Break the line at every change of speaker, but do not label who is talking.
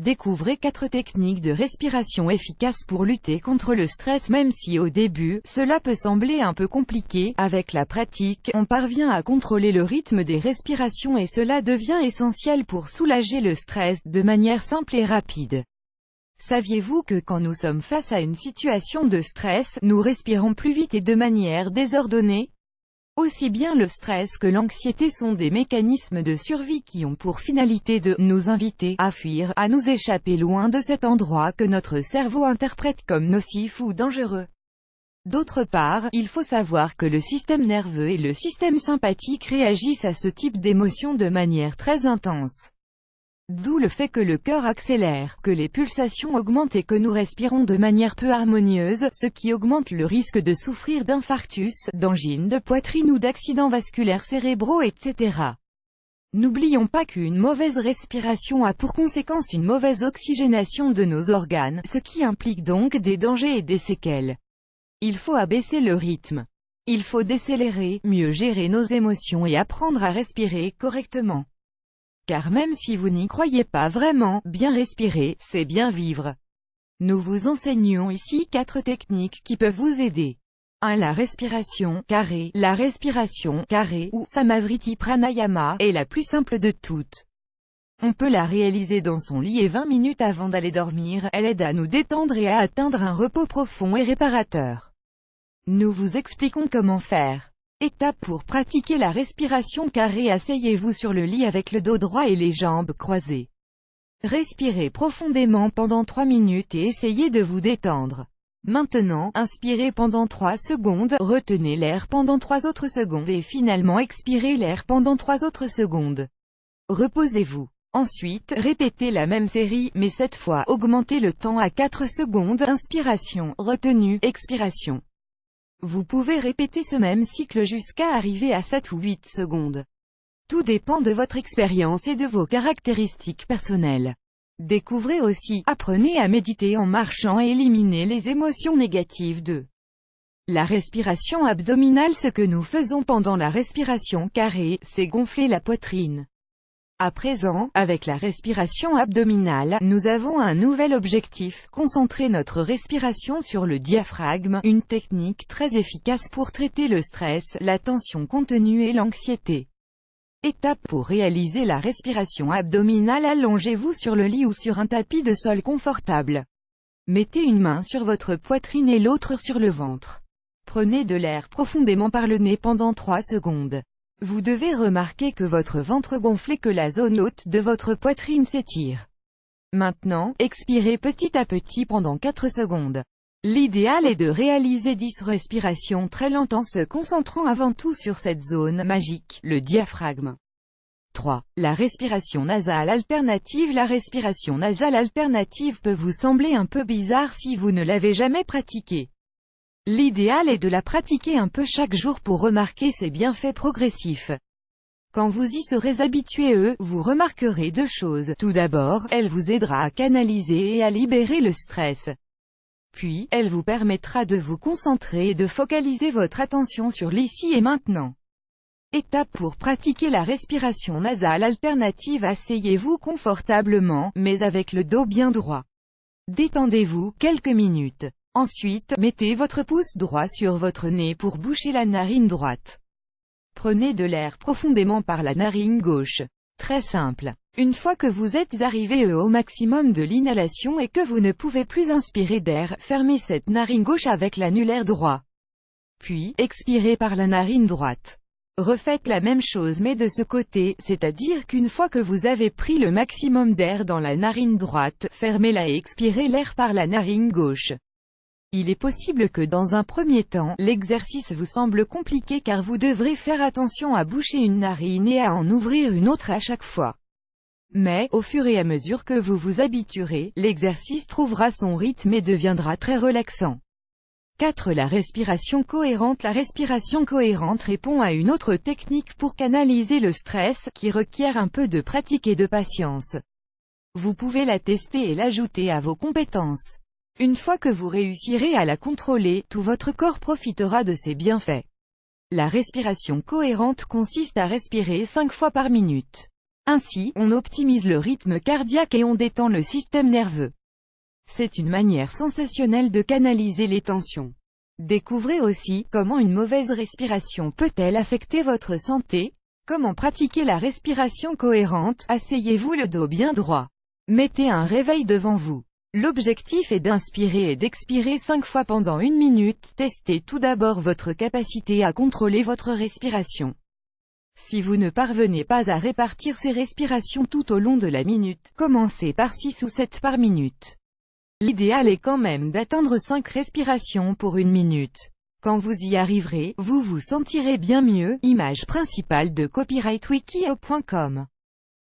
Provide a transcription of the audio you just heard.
Découvrez 4 techniques de respiration efficaces pour lutter contre le stress. Même si au début, cela peut sembler un peu compliqué, avec la pratique, on parvient à contrôler le rythme des respirations et cela devient essentiel pour soulager le stress, de manière simple et rapide. Saviez-vous que quand nous sommes face à une situation de stress, nous respirons plus vite et de manière désordonnée? Aussi bien le stress que l'anxiété sont des mécanismes de survie qui ont pour finalité de nous inviter à fuir, à nous échapper loin de cet endroit que notre cerveau interprète comme nocif ou dangereux. D'autre part, il faut savoir que le système nerveux et le système sympathique réagissent à ce type d'émotions de manière très intense. D'où le fait que le cœur accélère, que les pulsations augmentent et que nous respirons de manière peu harmonieuse, ce qui augmente le risque de souffrir d'infarctus, d'angine de poitrine ou d'accidents vasculaires cérébraux, etc. N'oublions pas qu'une mauvaise respiration a pour conséquence une mauvaise oxygénation de nos organes, ce qui implique donc des dangers et des séquelles. Il faut abaisser le rythme. Il faut décélérer, mieux gérer nos émotions et apprendre à respirer correctement. Car même si vous n'y croyez pas vraiment, bien respirer, c'est bien vivre. Nous vous enseignons ici 4 techniques qui peuvent vous aider. 1. La respiration carrée. La respiration carrée, ou Samavriti Pranayama, est la plus simple de toutes. On peut la réaliser dans son lit et 20 minutes avant d'aller dormir. Elle aide à nous détendre et à atteindre un repos profond et réparateur. Nous vous expliquons comment faire. Étape pour pratiquer la respiration carrée. Asseyez-vous sur le lit avec le dos droit et les jambes croisées. Respirez profondément pendant 3 minutes et essayez de vous détendre. Maintenant, inspirez pendant 3 secondes, retenez l'air pendant 3 autres secondes et finalement expirez l'air pendant 3 autres secondes. Reposez-vous. Ensuite, répétez la même série, mais cette fois, augmentez le temps à 4 secondes. Inspiration, retenue, expiration. Vous pouvez répéter ce même cycle jusqu'à arriver à 7 ou 8 secondes. Tout dépend de votre expérience et de vos caractéristiques personnelles. Découvrez aussi, apprenez à méditer en marchant et éliminez les émotions négatives de la respiration abdominale. Ce que nous faisons pendant la respiration carrée, c'est gonfler la poitrine. À présent, avec la respiration abdominale, nous avons un nouvel objectif, concentrer notre respiration sur le diaphragme, une technique très efficace pour traiter le stress, la tension contenue et l'anxiété. Étape pour réaliser la respiration abdominale. Allongez-vous sur le lit ou sur un tapis de sol confortable. Mettez une main sur votre poitrine et l'autre sur le ventre. Prenez de l'air profondément par le nez pendant 3 secondes. Vous devez remarquer que votre ventre gonfle et que la zone haute de votre poitrine s'étire. Maintenant, expirez petit à petit pendant 4 secondes. L'idéal est de réaliser 10 respirations très lentes en se concentrant avant tout sur cette zone magique, le diaphragme. 3. La respiration nasale alternative. La respiration nasale alternative peut vous sembler un peu bizarre si vous ne l'avez jamais pratiquée. L'idéal est de la pratiquer un peu chaque jour pour remarquer ses bienfaits progressifs. Quand vous y serez habitué, vous remarquerez 2 choses. Tout d'abord, elle vous aidera à canaliser et à libérer le stress. Puis, elle vous permettra de vous concentrer et de focaliser votre attention sur l'ici et maintenant. Étape pour pratiquer la respiration nasale alternative. Asseyez-vous confortablement, mais avec le dos bien droit. Détendez-vous quelques minutes. Ensuite, mettez votre pouce droit sur votre nez pour boucher la narine droite. Prenez de l'air profondément par la narine gauche. Très simple. Une fois que vous êtes arrivé au maximum de l'inhalation et que vous ne pouvez plus inspirer d'air, fermez cette narine gauche avec l'annulaire droit. Puis, expirez par la narine droite. Refaites la même chose mais de ce côté, c'est-à-dire qu'une fois que vous avez pris le maximum d'air dans la narine droite, fermez-la et expirez l'air par la narine gauche. Il est possible que dans un premier temps, l'exercice vous semble compliqué car vous devrez faire attention à boucher une narine et à en ouvrir une autre à chaque fois. Mais, au fur et à mesure que vous vous habituerez, l'exercice trouvera son rythme et deviendra très relaxant. 4. La respiration cohérente. La respiration cohérente répond à une autre technique pour canaliser le stress, qui requiert un peu de pratique et de patience. Vous pouvez la tester et l'ajouter à vos compétences. Une fois que vous réussirez à la contrôler, tout votre corps profitera de ses bienfaits. La respiration cohérente consiste à respirer 5 fois par minute. Ainsi, on optimise le rythme cardiaque et on détend le système nerveux. C'est une manière sensationnelle de canaliser les tensions. Découvrez aussi comment une mauvaise respiration peut-elle affecter votre santé. Comment pratiquer la respiration cohérente. Asseyez-vous le dos bien droit. Mettez un réveil devant vous. L'objectif est d'inspirer et d'expirer 5 fois pendant 1 minute. Testez tout d'abord votre capacité à contrôler votre respiration. Si vous ne parvenez pas à répartir ces respirations tout au long de la minute, commencez par 6 ou 7 par minute. L'idéal est quand même d'atteindre 5 respirations pour 1 minute. Quand vous y arriverez, vous vous sentirez bien mieux. Image principale de copyrightwikio.com